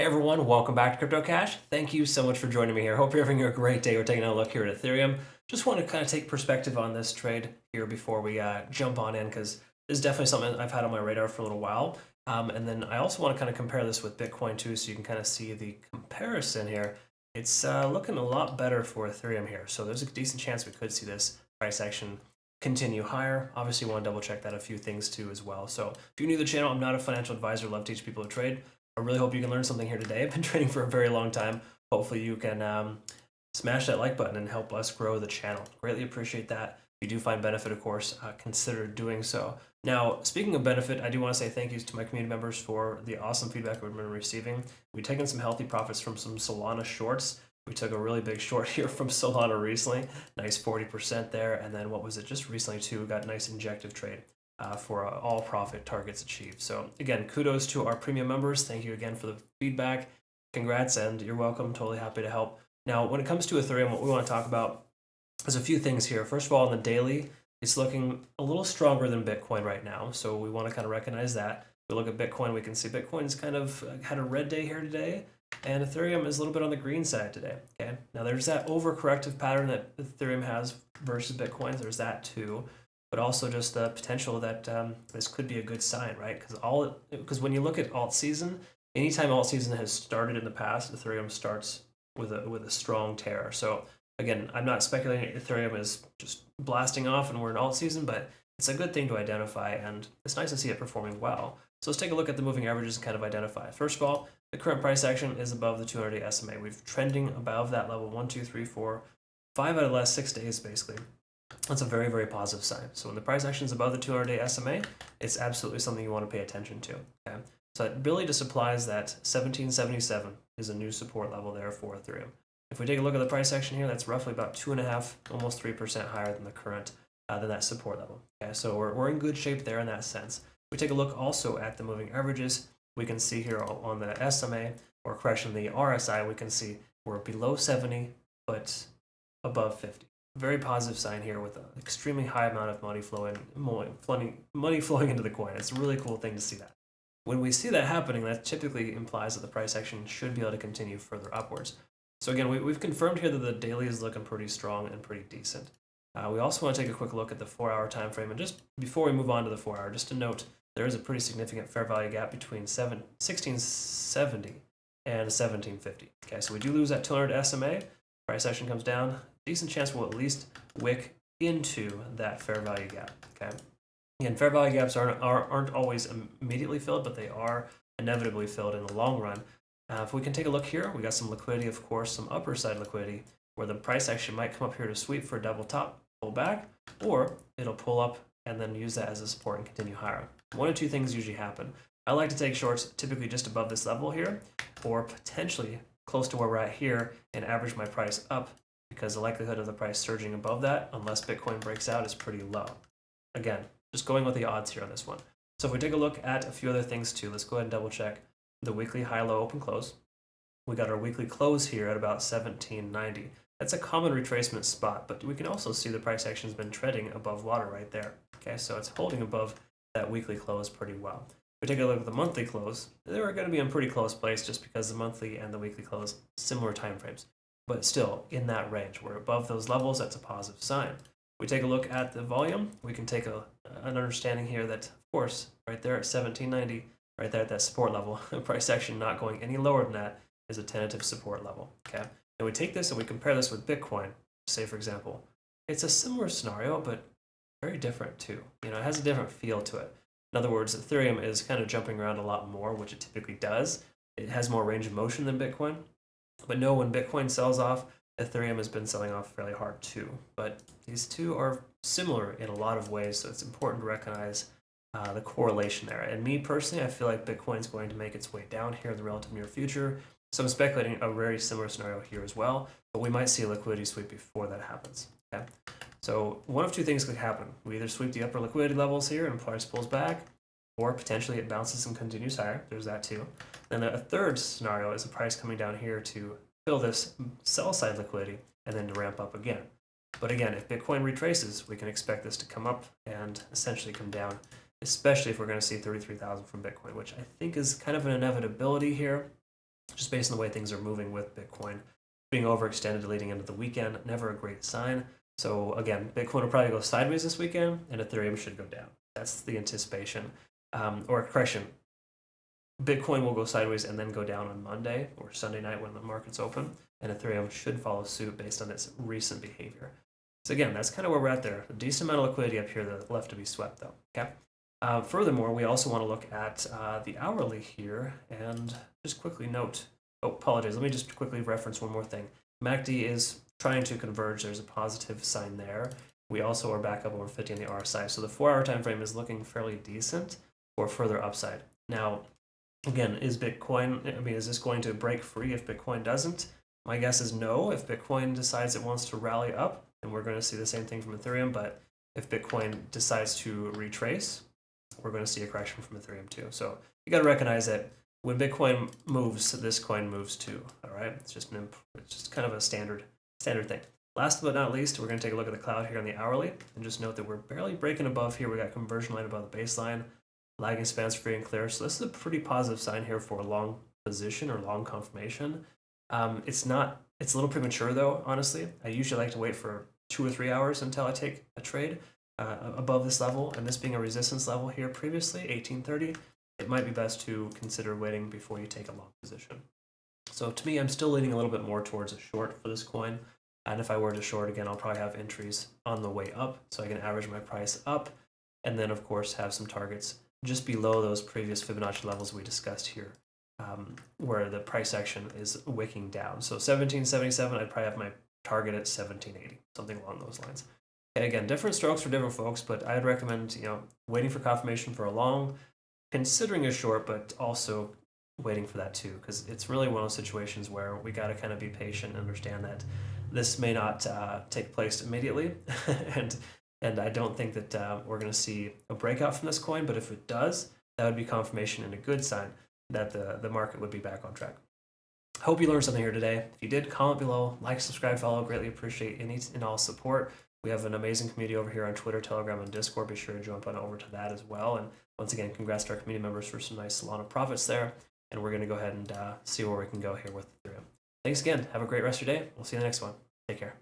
Hey everyone, welcome back to Crypto Cash. Thank you so much for joining me here. Hope you're having a great day. We're taking a look here at Ethereum. Just want to kind of take perspective on this trade here before we jump on in, because this is definitely something I've had on my radar for a little while. And then I also want to kind of compare this with Bitcoin too, so you can kind of see the comparison here. It's looking a lot better for Ethereum here. So there's a decent chance we could see this price action continue higher. Obviously, you want to double check that a few things too as well. So if you're new to the channel, I'm not a financial advisor. Love to teach people to trade. I really hope you can learn something here today. I've been trading for a very long time. Hopefully you can smash that like button and help us grow the channel. Greatly appreciate that. If you do find benefit, of course, consider doing so. Now, speaking of benefit, I do want to say thank yous to my community members for the awesome feedback we've been receiving. We've taken some healthy profits from some Solana shorts. We took a really big short here from Solana recently, nice 40% there. And then what was it just recently too? We got a nice injective trade for all profit targets achieved. So again, kudos to our premium members. Thank you again for the feedback. Congrats, and you're welcome. Totally happy to help. Now, when it comes to Ethereum, what we want to talk about is a few things here. First of all, on the daily, it's looking a little stronger than Bitcoin right now. So we want to kind of recognize that. If we look at Bitcoin, we can see Bitcoin's kind of had a red day here today, and Ethereum is a little bit on the green side today. Okay, now there's that overcorrective pattern that Ethereum has versus Bitcoin. There's that too, but also just the potential that this could be a good sign, right? Because when you look at alt season, anytime alt season has started in the past, Ethereum starts with a strong tear. So again, I'm not speculating Ethereum is just blasting off and we're in alt season, but it's a good thing to identify, and it's nice to see it performing well. So let's take a look at the moving averages and kind of identify. First of all, the current price action is above the 200-day SMA. We've trending above that level 1, 2, 3, 4, 5 out of the last 6 days, basically. That's a very, very positive sign. So when the price action is above the 200-day SMA, it's absolutely something you want to pay attention to. Okay, so it really just applies that 1777 is a new support level there for Ethereum. If we take a look at the price action here, that's roughly about 2.5, almost 3% higher than the current than that support level. Okay, so we're in good shape there in that sense. If we take a look also at the moving averages, we can see here on the SMA, or correction, the RSI, we can see we're below 70, but above 50. Very positive sign here with an extremely high amount of money flowing into the coin. It's a really cool thing to see that. When we see that happening, that typically implies that the price action should be able to continue further upwards. So again, we've confirmed here that the daily is looking pretty strong and pretty decent. We also want to take a quick look at the 4-hour time frame, and just before we move on to the 4-hour, just to note there is a pretty significant fair value gap between 1670 and 1750. Okay, so we do lose that 200 SMA. Price action comes down. Decent chance we'll at least wick into that fair value gap. Okay, again, fair value gaps aren't always immediately filled, but they are inevitably filled in the long run. If we can take a look here, we got some liquidity, of course, some upper side liquidity, where the price action might come up here to sweep for a double top, pull back, or it'll pull up and then use that as a support and continue higher. One of two things usually happen. I like to take shorts typically just above this level here, or potentially close to where we're at here, and average my price up, because the likelihood of the price surging above that, unless Bitcoin breaks out, is pretty low. Again, just going with the odds here on this one. So if we take a look at a few other things too, let's go ahead and double check the weekly high, low, open, close. We got our weekly close here at about 1790. That's a common retracement spot, but we can also see the price action has been treading above water right there. Okay, so it's holding above that weekly close pretty well. If we take a look at the monthly close, they were going to be in pretty close place just because the monthly and the weekly close, similar time frames. But still, in that range, we're above those levels. That's a positive sign. We take a look at the volume. We can take an understanding here that, of course, right there at 1790, right there at that support level, price action not going any lower than that is a tentative support level. Okay, and we take this and we compare this with Bitcoin. Say, for example, it's a similar scenario, but very different too. You know, it has a different feel to it. In other words, Ethereum is kind of jumping around a lot more, which it typically does. It has more range of motion than Bitcoin. But no, when Bitcoin sells off, Ethereum has been selling off fairly hard too. But these two are similar in a lot of ways, so it's important to recognize the correlation there. And me personally, I feel like Bitcoin's going to make its way down here in the relative near future. So I'm speculating a very similar scenario here as well, but we might see a liquidity sweep before that happens. Okay, so one of two things could happen. We either sweep the upper liquidity levels here and price pulls back, or potentially it bounces and continues higher. There's that too. Then a third scenario is the price coming down here to fill this sell side liquidity and then to ramp up again. But again, if Bitcoin retraces, we can expect this to come up and essentially come down, especially if we're going to see 33,000 from Bitcoin, which I think is kind of an inevitability here. just based on the way things are moving with Bitcoin being overextended leading into the weekend. Never a great sign. So again, Bitcoin will probably go sideways this weekend, and Ethereum should go down. That's the anticipation. Or correction, Bitcoin will go sideways and then go down on Monday or Sunday night when the market's open, and Ethereum should follow suit based on its recent behavior. So again, that's kind of where we're at there. A decent amount of liquidity up here that left to be swept, though. Okay. Furthermore, we also want to look at the hourly here and just quickly note. Oh, apologies. Let me just quickly reference one more thing. MACD is trying to converge. There's a positive sign there. We also are back up over 50 on the RSI. So the 4-hour time frame is looking fairly decent for further upside. Now, again, is this going to break free if Bitcoin doesn't? My guess is no. If Bitcoin decides it wants to rally up, and we're going to see the same thing from Ethereum, but if Bitcoin decides to retrace, we're going to see a correction from Ethereum too. So you got to recognize that when Bitcoin moves, this coin moves too. All right, it's just kind of a standard thing. Last but not least, we're going to take a look at the cloud here on the hourly, and just note that we're barely breaking above here. We got conversion line above the baseline, lagging spans free and clear. So this is a pretty positive sign here for a long position or long confirmation. It's a little premature though, honestly. I usually like to wait for 2 or 3 hours until I take a trade above this level, and this being a resistance level here previously, 1830, it might be best to consider waiting before you take a long position. So to me, I'm still leaning a little bit more towards a short for this coin, and if I were to short again, I'll probably have entries on the way up, so I can average my price up, and then of course have some targets just below those previous Fibonacci levels we discussed here, where the price action is wicking down. So 1777, I'd probably have my target at 1780, something along those lines. And again, different strokes for different folks, but I'd recommend waiting for confirmation for a long, considering a short, but also waiting for that too, because it's really one of those situations where we got to kind of be patient and understand that this may not take place immediately, and I don't think that we're going to see a breakout from this coin, but if it does, that would be confirmation and a good sign that the market would be back on track. Hope you learned something here today. If you did, comment below, like, subscribe, follow. Greatly appreciate any and all support. We have an amazing community over here on Twitter, Telegram, and Discord. Be sure to jump on over to that as well. And once again, congrats to our community members for some nice Solana profits there. And we're going to go ahead and see where we can go here with Ethereum. Thanks again. Have a great rest of your day. We'll see you in the next one. Take care.